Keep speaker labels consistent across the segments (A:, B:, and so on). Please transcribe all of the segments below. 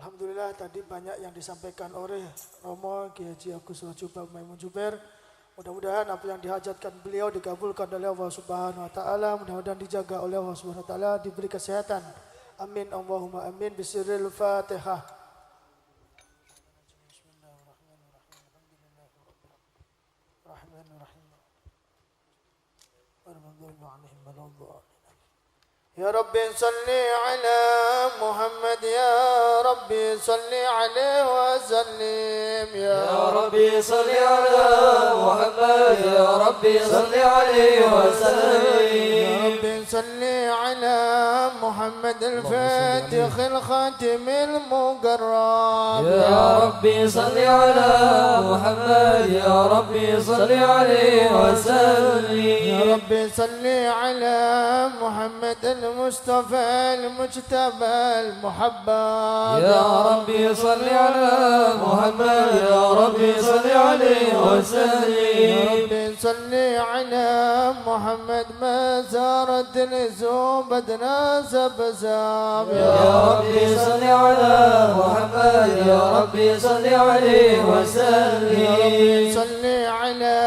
A: Alhamdulillah tadi banyak yang disampaikan oleh Romo Kiai Haji Agus Rajuba Maimun Jubair. Mudah-mudahan apa yang dihajatkan beliau dikabulkan oleh Allah Subhanahu wa taala, mudah-mudahan dijaga oleh Allah Subhanahu wa taala, diberi kesehatan. Amin Allahumma amin. Bismillahil Fatihah. يا رب صل على محمد يا رب صل عليه وسلم
B: يا رب صل على محمد يا رب صل عليه وسلم
A: يا رب صل على محمد الفاتح الخاتم المقرب
B: يا رب صل على محمد يا رب صل عليه وسلم
A: يا رب صل على محمد المصطفى المجتبى المحبب
B: يا رب صل على محمد يا رب صل عليه وسلم
A: يا رب صل على محمد ما زارت الزوبد ناسب زاب
B: يا رب صل على محمد يا رب صل عليه وسلم
A: يا رب صل على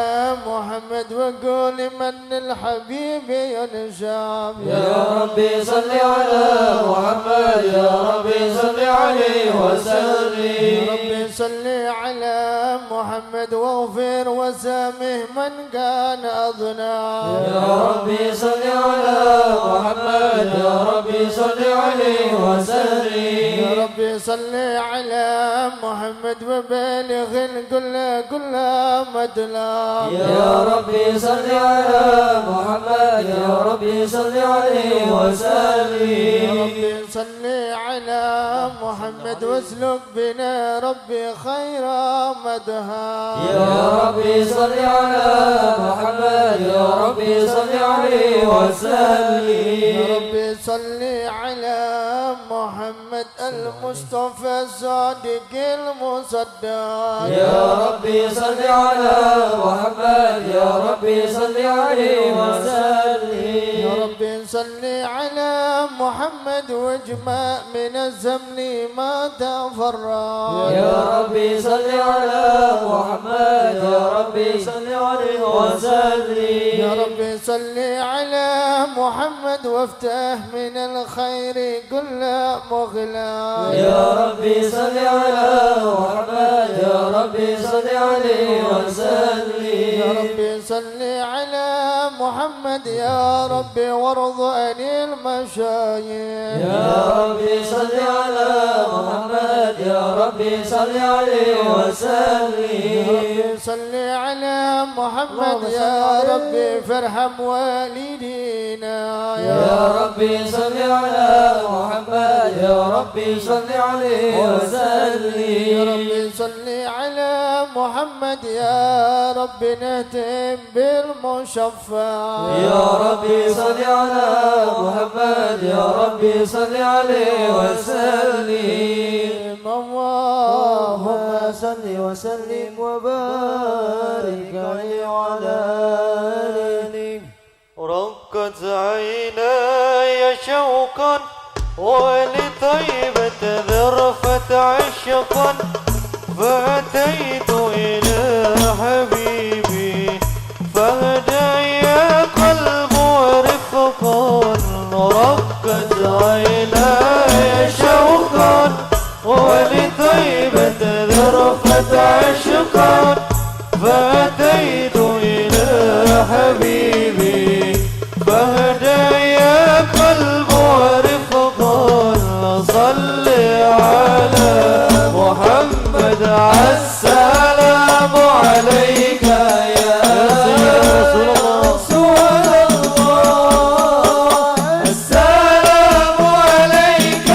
A: محمد وقول من الحبيب ينشام
B: يا رب صل على محمد يا رب صل عليه وسلم
A: يا رب صل على محمد واغفر وسامح من كان أظلم
B: يا رب صل على محمد يا رب صل عليه وسلم
A: يا رب صل على محمد وبالغ كل مدلام
B: يا رب صل على محمد يا رب صل عليه وسلم
A: يا رب صل على محمد واسلك بنا ربي خير مدها
B: يا رب صل على محمد يا رب صل عليه وسلم
A: يا رب صل على محمد المصطفى الصادق المصدق
B: يا رب صل على محمد يا رب صل عليه وسلم
A: يا رب صل على محمد واجمع من الزمن ما تفرق
B: يا رب صل على محمد يا رب صل عليه وسلم
A: يا رب صل على محمد وافتح من الخير كل مغلاق
B: يا رب صل على محمد يا رب صل عليه وسلم
A: يا رب صل على محمد يا رب وارض عن المشايخ
B: يا رب صل على محمد يا رب صل عليه وسلم
A: يا رب صل على محمد يا رب فارحم والدينا
B: يا رب صل على محمد يا رب صل عليه وسلم
A: يا رب صل على محمد يا رب نهتم بالمشفع
B: يا رب صل على محمد يا رب صل عليه وسلم
A: اللهم
B: صل وسلم وبارك عليه وعلى آله
C: رقت عيناي شوقا ولطيبة ذرفة عشقا فأتيت إلى حبيبي فهدى يا قلب ورفقا رقت عيناي شوقا ولطيبة ذرفة عشقا فأتيت إلى حبيبي فهدى يا قلب ورفقا صل على محمد السلام عليك يا رسول الله السلام عليك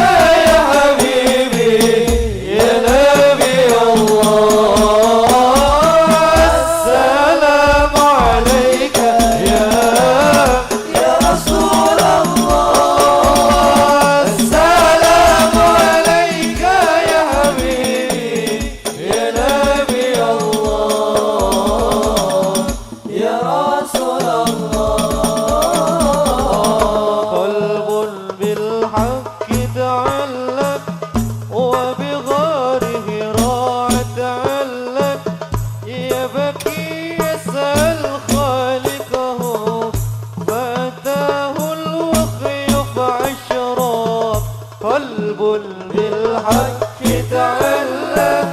C: يا حبيبي يا نبي الله السلام عليك يا رسول الله السلام عليك يا حبيبي يا نبي قل بالحق تعلم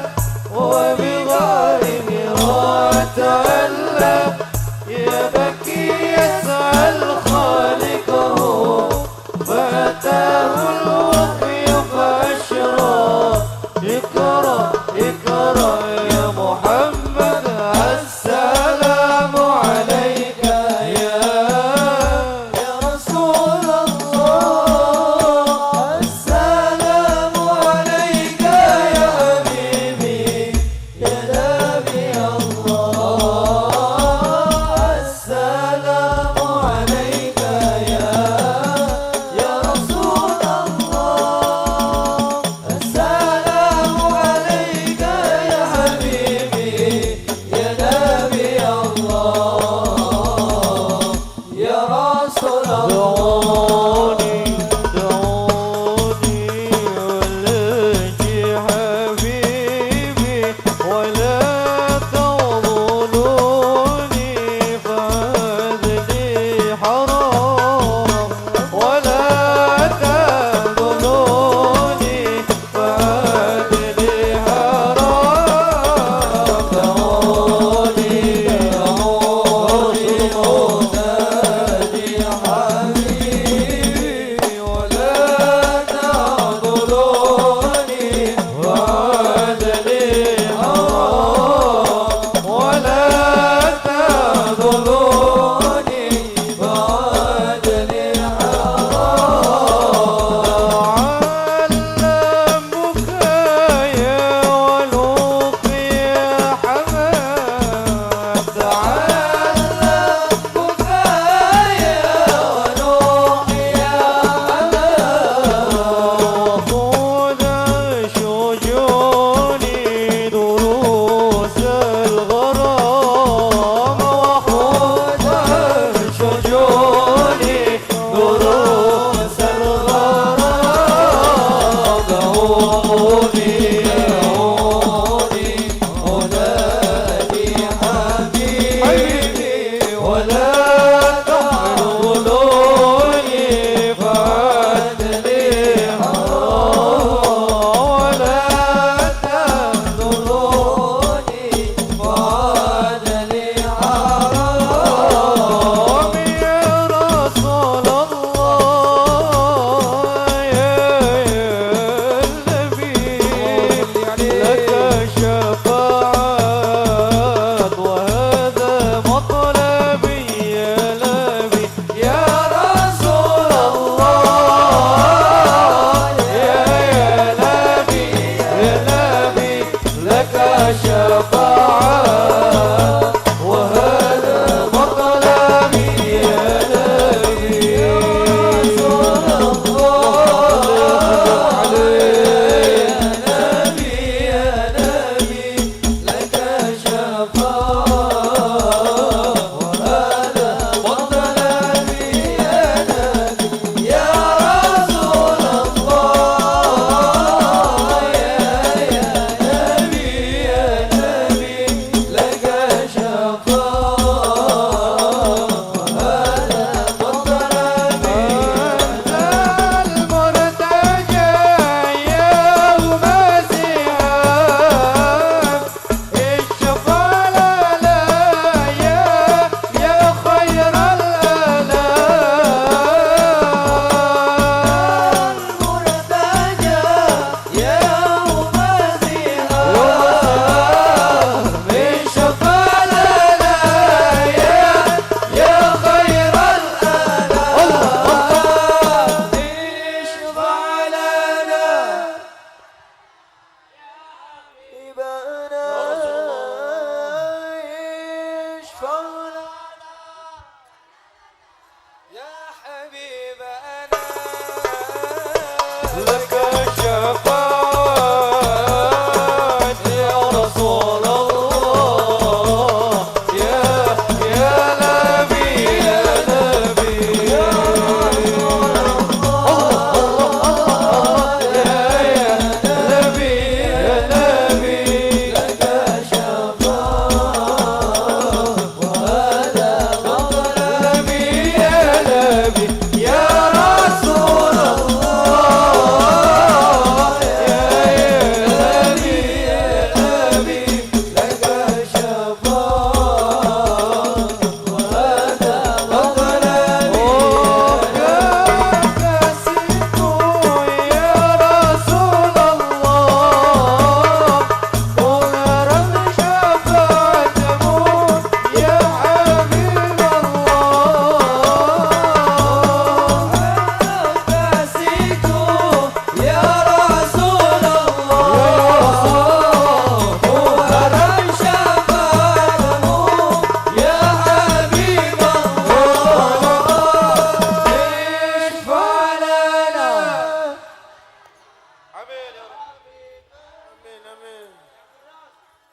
C: وبغير مراء تعلم يا بكي يسأل خالقه فأتاه الوحي فأشرى اقرأ اقرأ يا محمد السلام عليك يا رسول الله السلام عليك يا حبيبي يا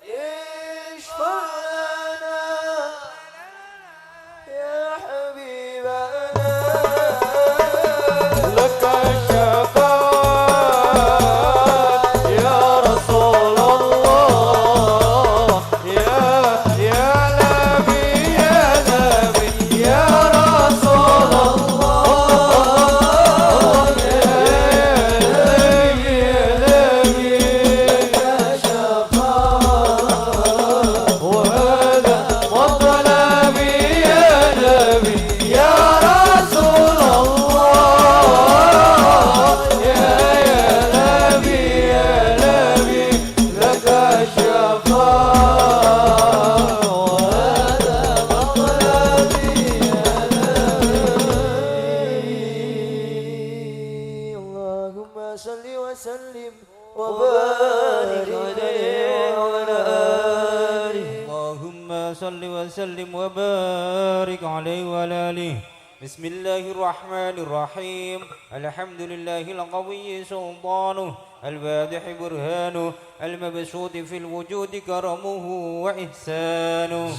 C: اشفع لنا يا حبيبنا لك الشفاعة يا رسول الله يا نبي يا نبي يا رسول الله يا نبي لك شفاعة وهذا وطلبي يا نبي يا رسول الله يا نبي لك الشفاعة وهذا مطلبي يا نبي اللهم صل وسلم وبارك عليه وعلى آله
D: اللهم صل وسلم وبارك عليه وعلى آله. بسم الله الرحمن الرحيم. الحمد لله القوي سلطانه الواضح برهانه المبسوط في الوجود كرمه وإحسانه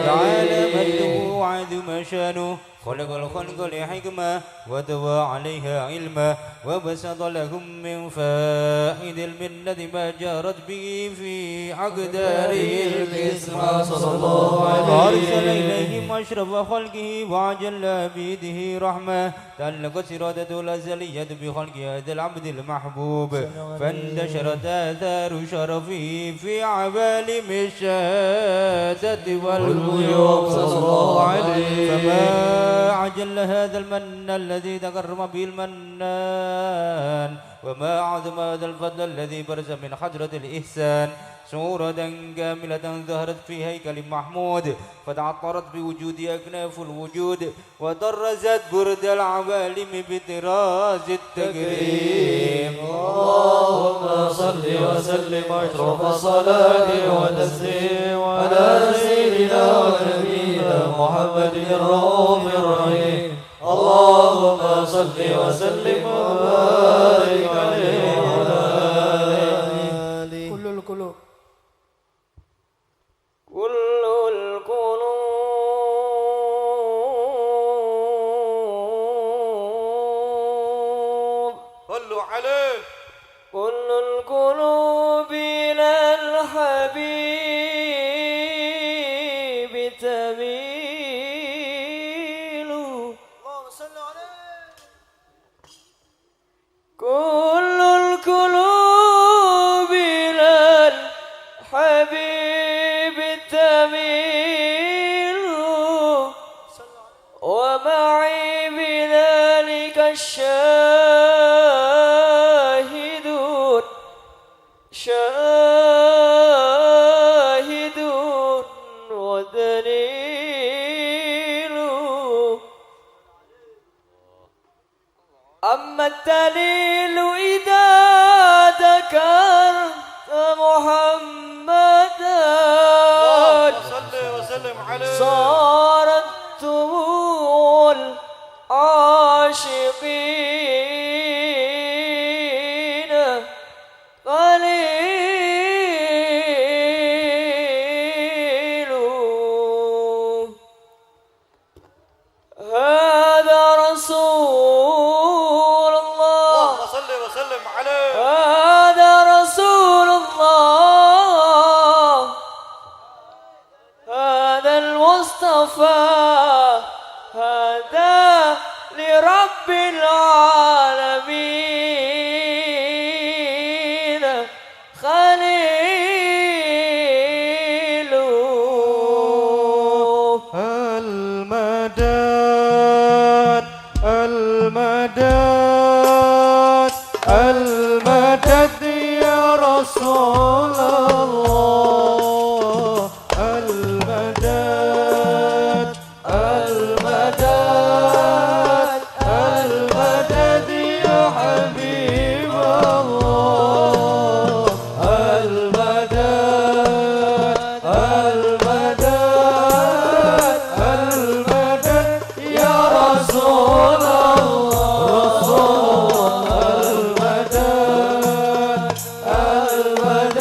D: تعالى مجده وعظم شانه خلق الخلق لحكمة وتوى عليها علما وبسط لهم من فائد المنة ما جارت به في أقداره القسمة صلى الله عليه وأرسل إليهم أشرف خلقه وعجل بيده رحمة تعلقت إرادته الأزلية بخلق هذا العبد المحبوب فانتشرت آثار شرفه في عوالم الشهادة والغيوب صلى الله عليه فما عجل هذا المن الذي تكرم به المنان وما أعظم هذا الفضل الذي برز من حضرة الإحسان صورة كاملة ظهرت في هيكل محمود فتعطرت بوجود أكناف الوجود وطرزت برد العوالم بطراز التكريم
C: اللهم صل وسلم أشرف صلاة وتسليم على سيدنا ونبينا محمد الرؤوف الرحيم اللهم صل وسلم وبارك عليه وعلى آله
A: كل القلوب
C: كل القلوب
D: صلوا عليه
C: كل القلوب إلى الحبيب تميل
A: اللهم صل عليه
C: كل القلوب إلى الحبيب تميل ومعي بذلك الشاهدون ودليل أما الدليل إذا ذكرت محمدا
D: صل وسلم عليه
C: صارت دموع العاشقين قليل هذا رسول الله
D: صل وسلم عليه
C: هذا رسول الله هذا المصطفى هذا لرب العالمين خليل
D: المدد المدد المدد يا رسول الله المدد المدد المدد يا حبيب الله المدد المدد المدد يا رسول الله المدد المدد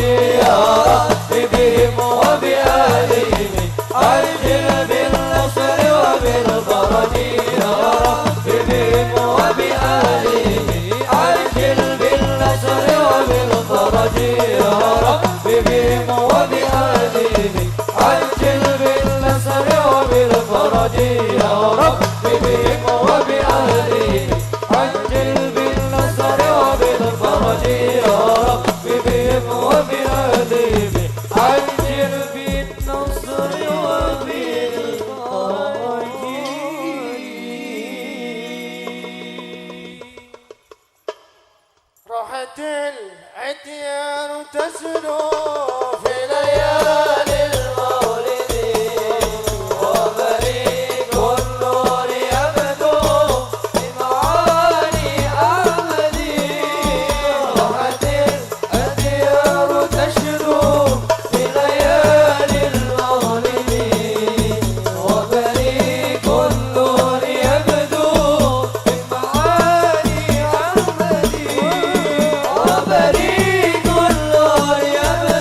B: يا رب بهم وبآلهم عجل بالنصر وبالفرج يا رب بهم وبآلهم عجل بالنصر وبالفرج يا رب بهم وبآلهم عجل بالنصر وبالفرج يا رب بهم وبآلهم عجل بالنصر وبالفرج يا رب بهم وبآلهم عجل بالنصر وبالفرج.
A: راحت العديان تسلو في ليالي المولد
B: وبريق النور يبدو بمعاني أحمد راحت الديار تشدو في ليالي المولد وبريق النور يبدو بمعاني أحمد وبريق النور يبدو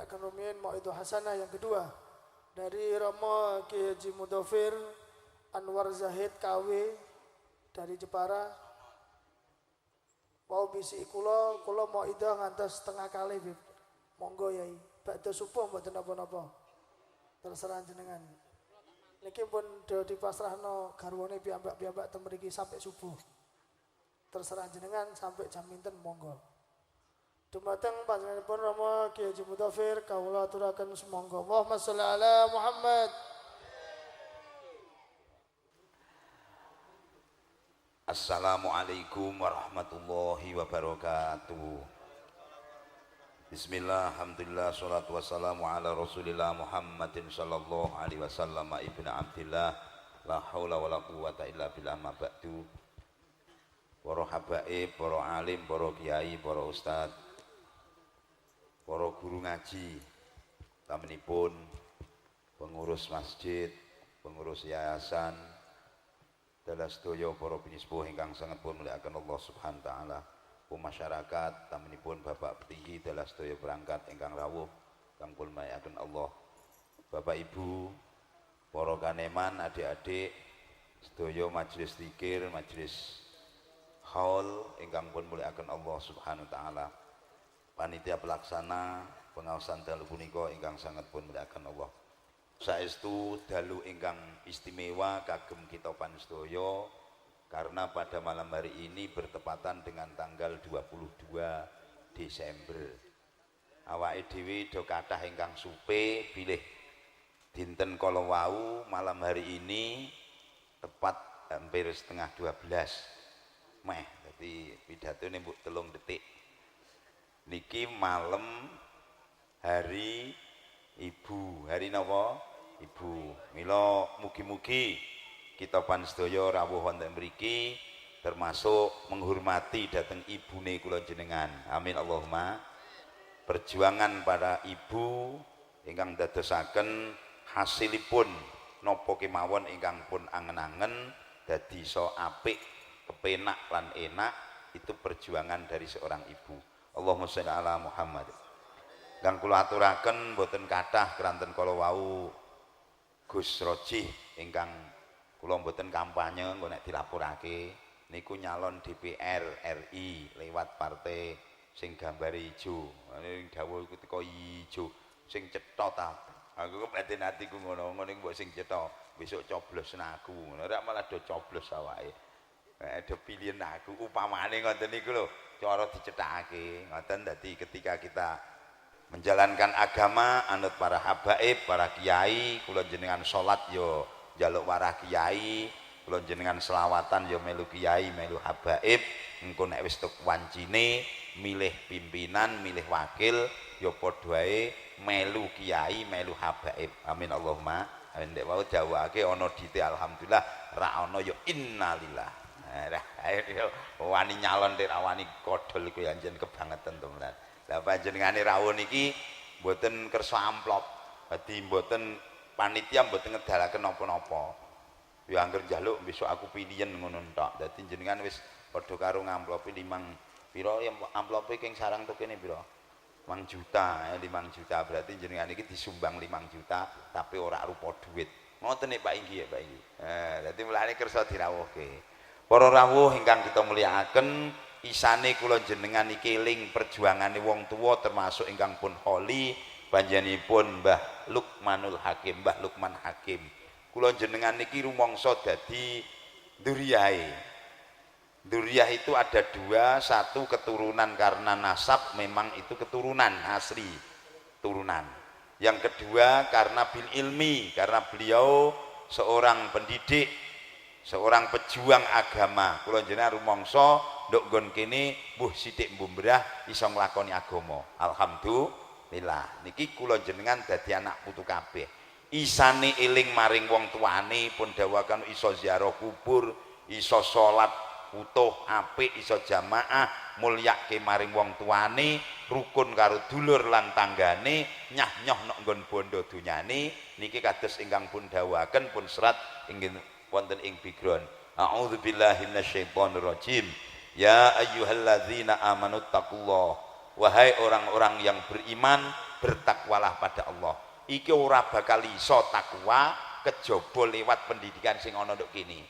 A: akan rumiyin Mauidhah Hasanah yang kedua dari Romo Ki Haji Mudhofir Anwar Zahid KW dari Jepara. Mau bisi kula mauidhah ngantos setengah kali Bib. Monggo Yai. Badhe subuh mboten napa-napa. Terserah jenengan. Niki pun do dipasrahno garwane piyambak-piyambak teng mriki sampai subuh. Terserah jenengan sampai jam pinten monggo. Dumateng panjenenganipun Rama Ki Haji Mudhofir kawula aturaken sumangga. Allahumma sholli ala Muhammad.
E: Assalamualaikum warahmatullahi wabarakatuh. Bismillah, alhamdulillah, salatu wassalamu ala rasulillah Muhammadin sallallahu alaihi wasallam ibn Abdillah. La haula wa la quwata illa billah ma ba'du. Para habaib, para alim, para kiai, para ustad, para guru ngaji, tamanipun pengurus masjid, pengurus yayasan, dalam sedaya para pinispuh ingkang sangat pun muliakan Allah Subhanahu wa taala. Masyarakat tamanipun Bapak Petinggi dalam sedaya berangkat ingkang rawuh kang pun muliakan Allah. Bapak Ibu, para kaneman, adik-adik, sedaya majelis zikir, majelis haul ingkang pun muliakan Allah Subhanahu wa taala. Panitia pelaksana pengawasan dalu punika ingkang sangat pun muliakan Allah. Saestu dalu ingkang istimewa kagem kita pansedaya karena pada malam hari ini bertepatan dengan tanggal 22 Desember. Awake dhewe do kathah ingkang supe bilih dinten kala wau malam hari ini tepat hampir setengah 12 meh. Dadi pidatone mbok 3 detik. Niki malam hari Ibu, hari napa? Ibu. Mila mugi-mugi kita pansedaya rawuh wonten mriki termasuk menghormati dhateng ibune kula jenengan. Amin Allahumma. Perjuangan para ibu ingkang dadosaken hasilipun napa kemawon ingkang pun angen-angen dadi iso apik, kepenak lan enak, itu perjuangan dari seorang ibu. Allahumma sholli ala Muhammad. Kang kula aturaken boten kathah keranten kala wau Gus Rojih ingkang kula mboten kampanye engko nek dilapurake niku nyalon DPR RI lewat partai sing gambare ijo. Ning dawuh iku teko ijo sing cetha ta. Aku kebatin atiku ngono niku mbok sing cetha besok coblos aku. Ora malah do coblos awake. Ada pilihan aku upamane ngoten niku lho cara dicethakake. Ngoten dadi ketika kita menjalankan agama anut para habaib, para kiai, kula jenengan salat yo njaluk warah kiai, kula jenengan selawatan yo melu kiai, melu habaib. Engko nek wis tuk wancine milih pimpinan, milih wakil yo padha wae melu kiai, melu habaib. Amin Allahumma. Amin. Nek wau dawuhake ana dite alhamdulillah, ra ana yo innalillah. Ayo wani nyalon nek wani kodol iku ya njen kebangetan to Mas. Lah panjenengane rawuh niki mboten kersa amplop. Dadi mboten panitia mboten ngedalaken napa-napa. Ya angger njaluk besok aku pilihan ngono tok. Dadi jenengan wis padha karo ngamplopi 5 pira ya amplope king sarang to kene pira? 5 juta, 5 juta berarti jenengan iki disumbang 5 juta tapi ora rupa duit. Ngoten nek Pak Inggi ya Pak Inggi. Dadi mulane kersa dirawuhke. Para rawuh ingkang kita mulyakaken, isane kula jenengan iki eling perjuangane wong tuwa termasuk ingkang pun holi panjenenganipun Mbah Lukmanul Hakim, Mbah Lukman Hakim. Kula jenengan niki rumangsa dadi dzurriyahe. Dzurriyah itu ada 2, satu keturunan karena nasab memang itu keturunan asli, turunan. Yang kedua karena bil ilmi, karena beliau seorang pendidik, seorang pejuang agama. Kula jenengan rumangsa nduk nggon kene mbuh sithik mbumbrah iso nglakoni agama. Alhamdulillah. Niki kula jenengan dadi anak putu kabeh. Isane eling maring wong tuane pun dawuhaken iso ziarah kubur, iso salat utuh apik, iso jamaah, mulyake maring wong tuane, rukun karo dulur lan tanggane, nyah-nyoh nek nggon bondo dunyane. Niki kados ingkang pun dawuhaken pun serat inggih wonten ing background. A'udzubillahi minasyaitonirrajim. Ya ayyuhalladzina amanu taqullah. Wahai orang-orang yang beriman, bertakwalah pada Allah. Iki ora bakal iso takwa kejaba lewat pendidikan sing ana nduk kene.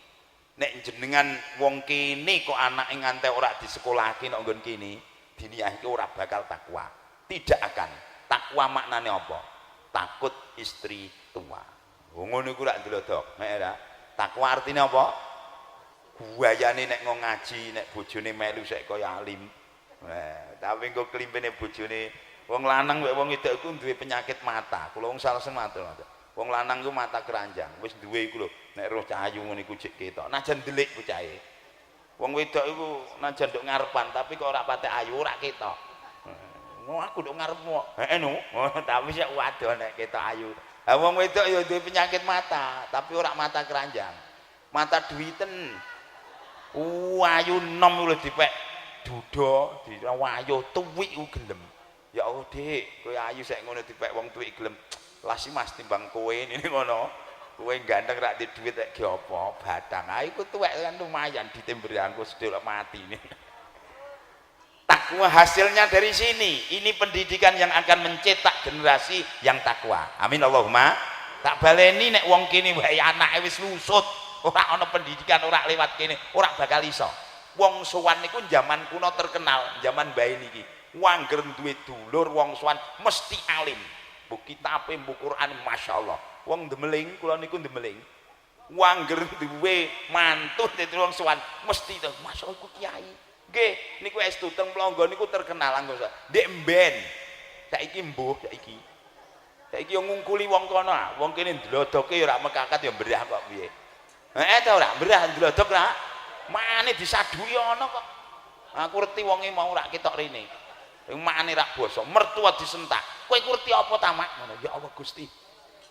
E: Nek jenengan wong kene kok anake nganti ora disekolahke nek nggon kene, diniyahke ora bakal takwa. Tidak akan. Takwa maknane apa? Takut istri tua. Ngono iku rak ndelodok. Nek ora takwa artine apa? Guayane nek ngaji, nek bojone melu sek kaya alim. Tapi engko klimpene bojone wong lanang mek wong wedok iku duwe penyakit mata. Kula wong salesen matur. Wong lanang iku mata keranjang, wis duwe iku lho. Nek roh cahayu ngene iku jek ketok. Najan delik bocahe. Wong wedok iku najan nduk ngarepan tapi kok ora patek ayu ora ketok. Ngono aku nduk ngarepmu. Heeh no. Tapi sik wadon nek ketok ayu. Lah wong wedok ya duwe penyakit mata, tapi ora mata keranjang. Mata duwiten. Ayu nom lho dipek duda, diwayu tuwik ku gelem. Ya Allah, Dik, kowe ayu sik ngono dipek wong tuwik gelem. Lasi Mas timbang kowe ini ngono. Kowe ganteng rak di duit rek ge apa? Batang. Ah iku tuwek kan lumayan ditemberi angko sedhek mati ini. Takwa hasilnya dari sini. Ini pendidikan yang akan mencetak generasi yang takwa. Amin Allahumma. Tak baleni nek wong kene wae anake wis lusut. Ora ana pendidikan, ora lewat kene, ora bakal iso. Wong sowan niku zaman kuno terkenal, zaman bae niki. Wangger duwe dulur wong sowan mesti alim. Bu kitabe, bu Quran masyaallah. Wong Demeling, kula niku Demeling. Wangger duwe mantu dadi wong sowan mesti to, masyaallah iku kiai. Nggih, niku estu teng Plonggo niku terkenal anggo. Ndek mben. Saiki mbuh saiki. Saiki yo ngungkuli wong kono, wong kene ndlodoke yo ora mekakat yo mberah kok piye. Ta ora mberah ndlodok ra. Mane disaduhi ana kok. Aku ngerti wonge mau rak ketok rene. Mane rak basa, mertua disentak. Kowe ngerti apa ta, Mak? Ngono. Ya Allah Gusti.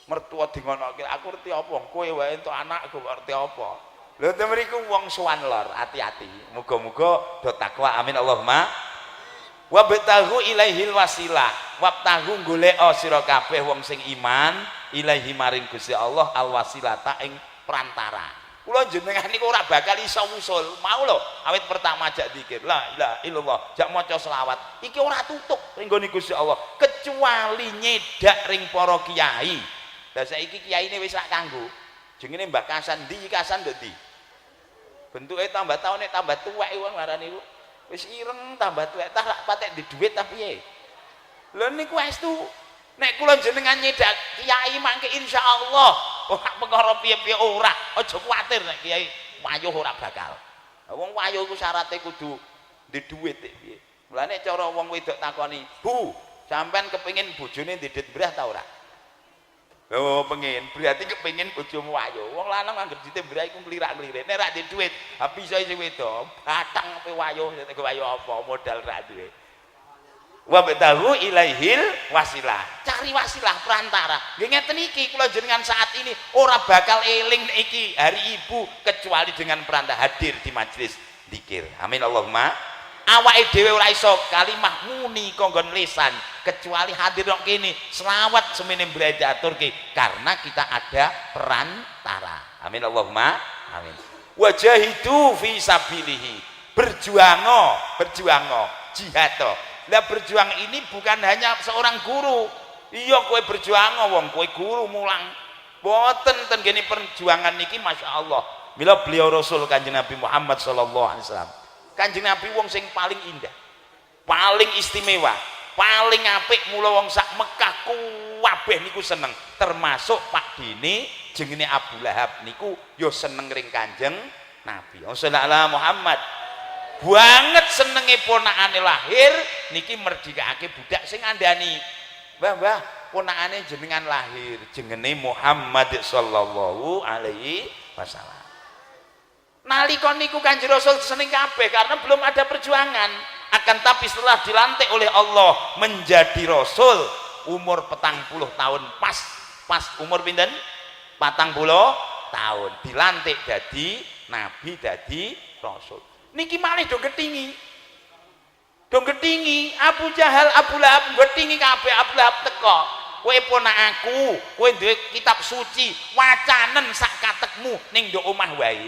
E: Mertua di ngono aku ngerti apa? Kowe wae entuk anakku kok ngerti apa? Lha mriku wong sowan lor, hati-hati. Muga-muga do takwa. Amin Allahumma. Wa batahu ilaihil wasilah. Wabtahu golek sira kabeh wong sing iman ilaihi maring Gusti Allah al wasilata ing perantara. Kula jenengan niku ora bakal iso usul. Mau lho, awit pertama jak zikir. La ilaha illallah, jak maca selawat. Iki ora tutuk ring nggone Gusti Allah, kecuali nyedak ring para kiai. Lah saiki kiyaine wis rak kanggo. Jenenge Mbah Kasan ndi Kasan ndi? Bentuke tambah taune tambah tuwek wong marani iku. Wis ireng tambah tuwek tah rak patek di dhuwit ta piye? Lha niku estu nek kula jenengan nyedak kiai mangke insyaallah ora perkara piye-piye ora. Aja kuwatir nek kiai wayuh ora bakal. Wong wayuh iku syaraté kudu di dhuwit piye. Mulane cara wong wedok takoni, "Bu, sampean kepengin bojone ndedit mbrah ta ora?" Oh, pengen. Berarti kepengin bojomu wayuh. Wong lanang anggere ditembrah iku klirak-klirik. Nek ra di dhuwit, ha bisa sing wedok batang pe wayuh, nek wayuh apa modal ra duwe. Wa batahu ilaihil wasilah. Cari wasilah perantara. Nggih ngeten iki kula jenengan saat ini ora bakal eling iki hari ibu kecuali dengan perantara hadir di majelis zikir. Amin Allahumma. Awake dhewe ora iso kalimah muni konggon lisan kecuali hadir kok kene selawat semene diaturke karena kita ada perantara. Amin Allahumma. Amin. Wajahidu fi sabilihi. Berjuango jihad. Lah berjuang ini bukan hanya seorang guru. Iya kowe berjuang wong kowe guru mulang. Boten ten gene perjuangan niki masyaallah. Mila beliau Rasul Kanjeng Nabi Muhammad sallallahu alaihi wasallam. Kanjeng Nabi wong sing paling indah. Paling istimewa, paling apik mula wong sak Mekah kabeh niku seneng. Termasuk Pak Dene jenenge Abu Lahab niku ya seneng ring Kanjeng Nabi. Sallallahu Muhammad. Banget senenge ponakane lahir niki merdikake budak sing andani. Mbah, ponakane jenengan lahir jenenge Muhammad sallallahu alaihi wasallam. Nalika niku Kanjeng Rasul seneng kabeh karena belum ada perjuangan. Akan tapi setelah dilantik oleh Allah menjadi rasul umur 40 tahun pas umur pinten? 40 tahun dilantik dadi nabi dadi rasul. Niki malih do getingi Abu Jahal Abu Lahab getingi kabeh. Abu Lahab teko, kowe ponakku, kowe duwe kitab suci wacanen sak katekmu ning ndok omah wae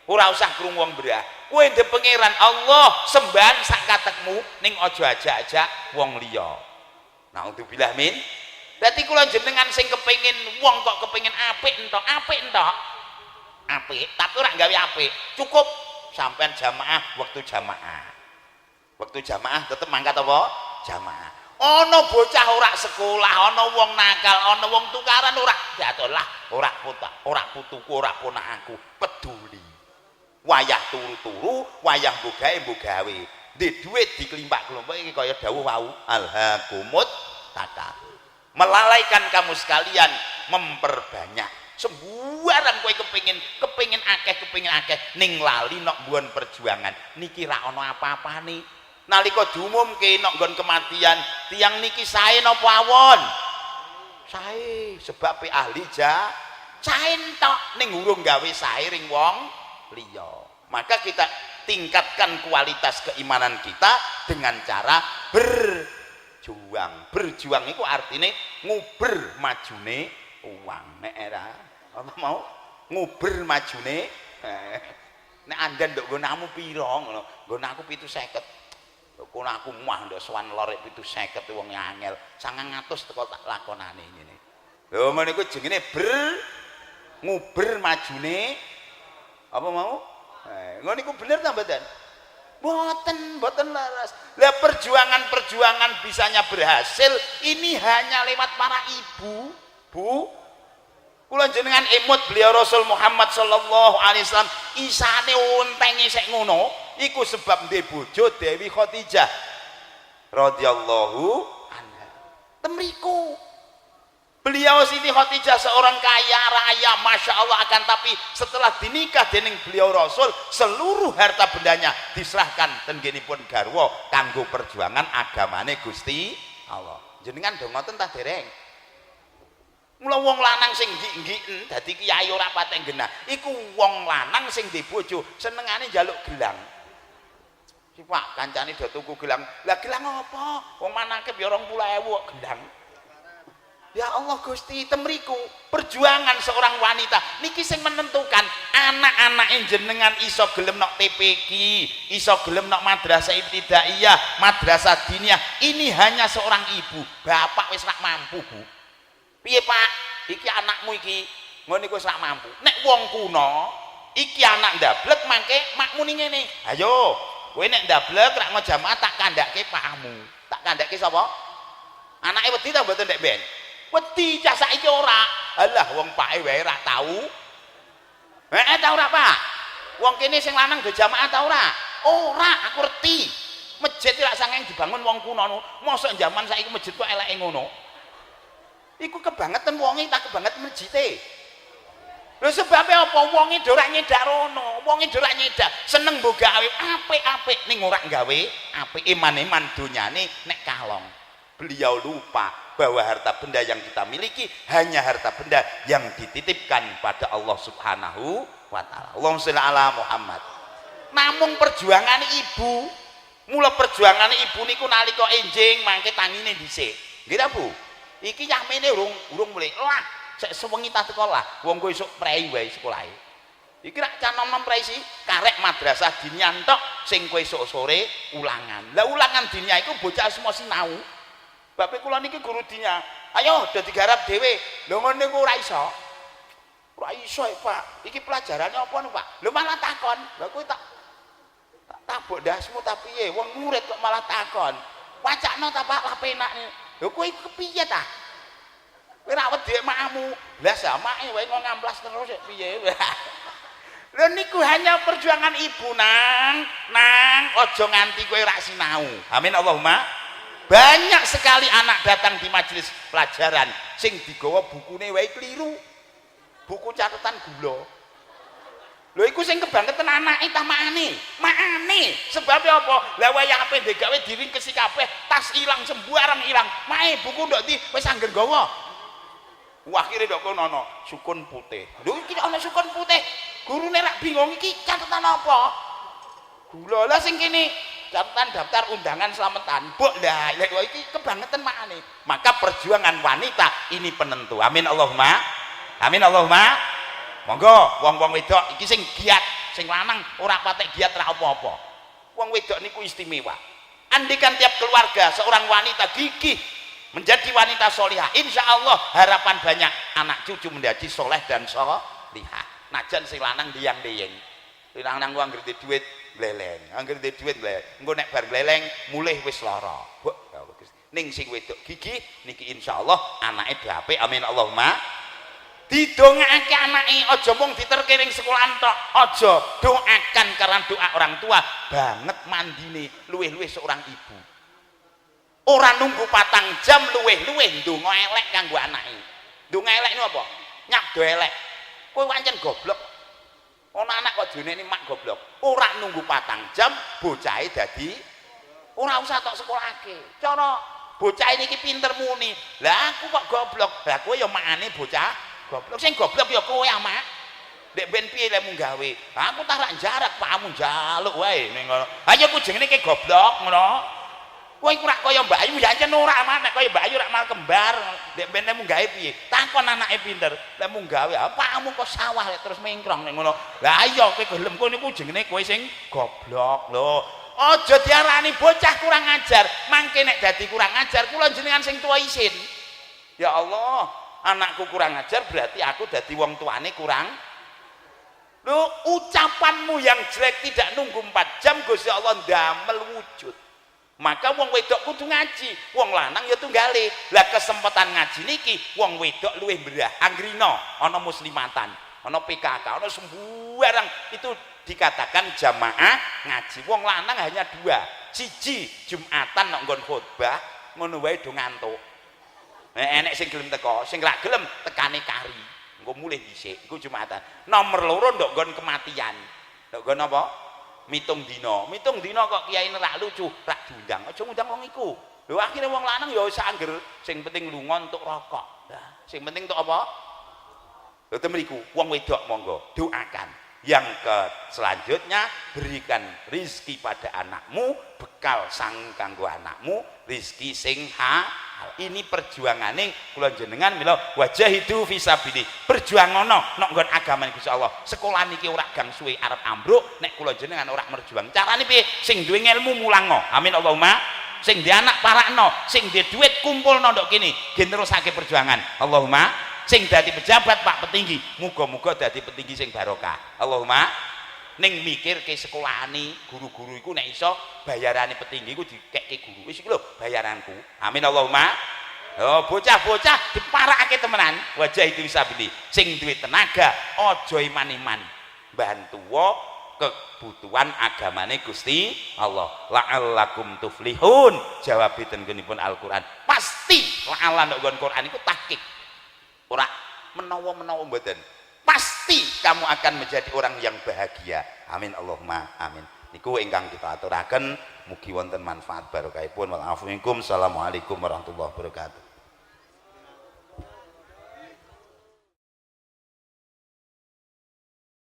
E: ora usah krungu wong brah. Kowe ndek pangeran Allah sembahan sak katekmu ning aja ajak-ajak wong liya. Naudzubillah min. Dadi kula jenengan sing kepengin wong kok kepengin apik entok, apik, tapi ora gawe apik. Cukup sampean jamaah waktu jamaah. Waktu jamaah tetep mangkat apa? Jamaah. Ana bocah ora sekolah, ana wong nakal, ana wong tukaran ora diatolah, ora putuku, ora ponakku, peduli. Wayah turu-turu, wayah mbogae. Di duit dikelimpak-kelompok iki kaya dawuh wau, alhaqumut takasur. Melalaikan kamu sekalian memperbanyak. Sembarang kowe kepengin akeh ning lali nok nggon perjuangan. Niki ra ana apa-apane. Nalika diumumke nok nggon kematian, tiang niki sae napa awon? Sae, sebab ahli sae entok ning urung gawe sae ring wong liya. Maka kita tingkatkan kualitas keimanan kita dengan cara berjuang itu artinya nguber majune uang. Nek era apa mau nguber majune nek andan nduk nggonamu pira ngono, nggonaku 750. Kono aku mah nduk sowan lorek 750 wong angel 900 teko tak lakonane ngene. Lho men iku jenenge nguber majune apa mau? Ngono niku bener ta mboten? Boten laras. Lah perjuangan bisanya berhasil ini hanya lewat para ibu. Bu, kula jenengan emut beliau Rasul Muhammad sallallahu alaihi wasallam isane untenge sek ngono iku sebab ndek bojo Dewi Khadijah radhiyallahu anha. Temriku beliau Siti Khadijah seorang kaya raya Masya Allah, akan tapi setelah dinikah dening beliau Rasul seluruh harta bendanya diserahkan tenggenipun garwa kanggo perjuangan agamane Gusti Allah. Jenengan do ngoten ta dereng? Mula wong lanang sing nggih-nggih dadi kiai ora patek genah iku wong lanang sing ndek bojo senengane njaluk gelang. Si Pak kancane do tuku gelang. Lah gelang apa? Wong manakib ya 20.000 kok gelang. Ya Allah Gusti, temriku perjuangan seorang wanita niki sing menentukan anak-anak jenengan iso gelem nok TPQ, iso gelem nok madrasah ibtidaiyah, madrasah diniyah. Ini hanya seorang ibu, bapak wis rak mampu, Bu. Piye Pak? Iki anakmu iki ngono iku wis rak mampu. Nek wong kuno iki anak ndablek mangke makmuni ngene. Ayo, kowe nek ndablek rak ngojamaah tak kandhake pakmu. Tak kandhake sapa? Anake wedi ta mboten ndek ben? Wedi cah saiki ora. Alah wong pake wae ora tau. Ta ora, Pak? Wong kene sing lanang do jamaah ta ora? Ora, aku ngerti. Masjid ora sangeng dibangun wong kuno. Mosok zaman saiki masjid kok eleke ngono. Iku kebangetan wonge tak kebangetan masjide. Lho sebabe apa wonge do ora nyedak rono. Wonge do ora nyedak, seneng mbok gawe apik-apik ning ora gawe apik iman-iman donyane nek kalong. Beliau lupa bahwa harta benda yang kita miliki hanya harta benda yang dititipkan pada Allah Subhanahu wa taala. Allahumma sholli ala Muhammad. Namung perjuangan ibu, mula perjuangan ibu niku nalika enjing mangke tangine dhisik. Nggih ta, Bu? Iki yamene urung mulai. Lah, sek sewengi ta sekolah. Wong kowe esuk prei wae sekolahe. Iki rak cah nom-nom prei sih, karek madrasah diniyah tok sing kowe esuk sore ulangan. Lah ulangan diniyah iku bocah semua sinau. Bapak kula niki guru dinya, ayo do digarap dhewe. Lho ngono niku ora iso. Ora iso, Pak. Iki pelajarane apa nih, Pak? Lho malah takon. Lah kowe tak tabok ndasmu ta piye? Wong murid kok malah takon. Wacakno ta, Pak, lah penake. Lho kowe kepiye ta? Kowe ra wedi makmu. Lah samake wae ngamplas terus piye. Lho niku hanya perjuangan ibu, Nang aja nganti kowe ra sinau. Amin Allahumma. Banyak sekali anak datang di majelis pelajaran sing digawa bukune wae keliru. Buku catatan gula. Lho iku sing kebangetan anake ta makane. Sebab apa? Lah wayah ape digawe diringkesi kabeh, tas ilang sembarang ilang. Mae buku ndok ndi wis angger gawa. Akhire ndok kono ana sukun putih. Lho iki ana sukun putih. Gurune rak bingung iki catatan apa? Gula. Lah sing kene catatan daftar undangan selamatan. Mbok lah iki kebangetan makane. Maka perjuangan wanita ini penentu. Amin Allahumma. Amin Allahumma. Monggo wong-wong wedok iki sing giat, sing lanang ora patek giat ra apa-apa. Wong wedok niku istimewa. Andikan tiap keluarga seorang wanita gigih menjadi wanita solihah. Insya Allah harapan banyak anak cucu menjadi soleh dan solihah. Najan sing lanang diyang-diyeng. Lanang ku anggere duit gleleng, anggere duit gleleng. Engko nek bar gleleng mulih wis lara. Ning sing wedok gigih niki insya Allah anake apik. Amin Allahumma. Didongake anake aja mung diterkiring sekolahan tok. Aja doakan karena doa orang tua banget mandine luwih-luwih seorang ibu. Ora nunggu 4 jam luwih-luwih ndonga elek kanggo anake. Ndonga elek niku apa? Nyabdo elek. Kowe pancen goblok. Ana anak kok jenenge mak goblok. Ora nunggu 4 jam bocahe dadi ora usah tok sekolahke. Cara bocah iki pinter muni. Lah aku kok goblok. Lah kowe ya makane bocah goblok. Sing goblok ya kowe amak. Nek ben piye lek mung gawe. Aku tak rak jarak pakmu njaluk wae ning ngono. Ha ya ku jenenge ki goblok ngono. Kowe iku rak kaya Mbak Ayu ya ancen ora aman nek kaya Mbak Ayu rak mal kembar. Nek ben mung gawe piye? Takon anake pinter. Lek mung gawe pakmu kok sawah lek terus mingkrong ning ngono. Lah iya kowe gelem kowe niku jenenge kowe sing goblok lho. Aja diarani bocah kurang ajar. Mangke nek dadi kurang ajar kula jenengan sing tuwa isin. Ya Allah, anakku kurang ajar berarti aku dadi wong tuane kurang. Lho, ucapanmu yang jelek tidak nunggu 4 jam Gusti Allah ndamel wujud. Maka wong wedok kudu ngaji, wong lanang ya tunggale. Lah kesempatan ngaji niki wong wedok luwih mbrah. Anggrina ana muslimatan, ana PKK, ana sembarang itu dikatakan jamaah ngaji. Wong lanang hanya 2. Siji Jumatan nek nggon khotbah ngono wae do ngantuk. Enek sing gelem teko, sing gak gelem tekane kari. Engko mulih dhisik, iku Jumatan. Nomor 2 ndok nggon kematian. Ndok nggon apa? Mitung dina kok kiai rak lucu, rak diundang. Aja ngundang wong iku. Lho akhire wong lanang ya wis angger, sing penting lunga entuk rokok. Lah, sing penting entuk apa? Lho temriku, wong wedok monggo doakan. Yang selanjutnya berikan rizki pada anakmu, bekal sang kanggo anakmu, rizki sing ini perjuangane kula jenengan mila wajahidu fisabilillah. Berjuang ngono nek nggon agama Gusti Allah. Sekolah niki ora gang suwe arep ambruk nek kula jenengan ora merjuang. Carane piye? Sing duwe ilmu mulango. Amin Allahumma. Sing duwe anak parakno, sing duwe duit kumpulno ndok kene, gen terusake perjuangan. Allahumma. Sing dadi pejabat Pak Petinggi, muga-muga dadi petinggi sing barokah. Allahumma. Ning mikir ke sekolahane guru-guru iku nek iso bayarane petinggi iku dikekke guru. Wis iki lho bayaranku. Amin Allahumma. Oh, bocah-bocah diparakake temenan. Wajah itu fisabilillah. Sing duwe tenaga aja iman-iman. Bantu kebutuhan agamane Gusti Allah. La'allakum tuflihun. Jawab tengenipun Al-Qur'an. Pasti la'alla nek nggon Qur'an iku tahqiq. Ora menawa-menawa mboten. Pasti kamu akan menjadi orang yang bahagia. Amin Allahumma amin. Niku ingkang kita aturaken mugi wonten manfaat barokahipun. Wal afu minkum. Assalamualaikum warahmatullahi wabarakatuh.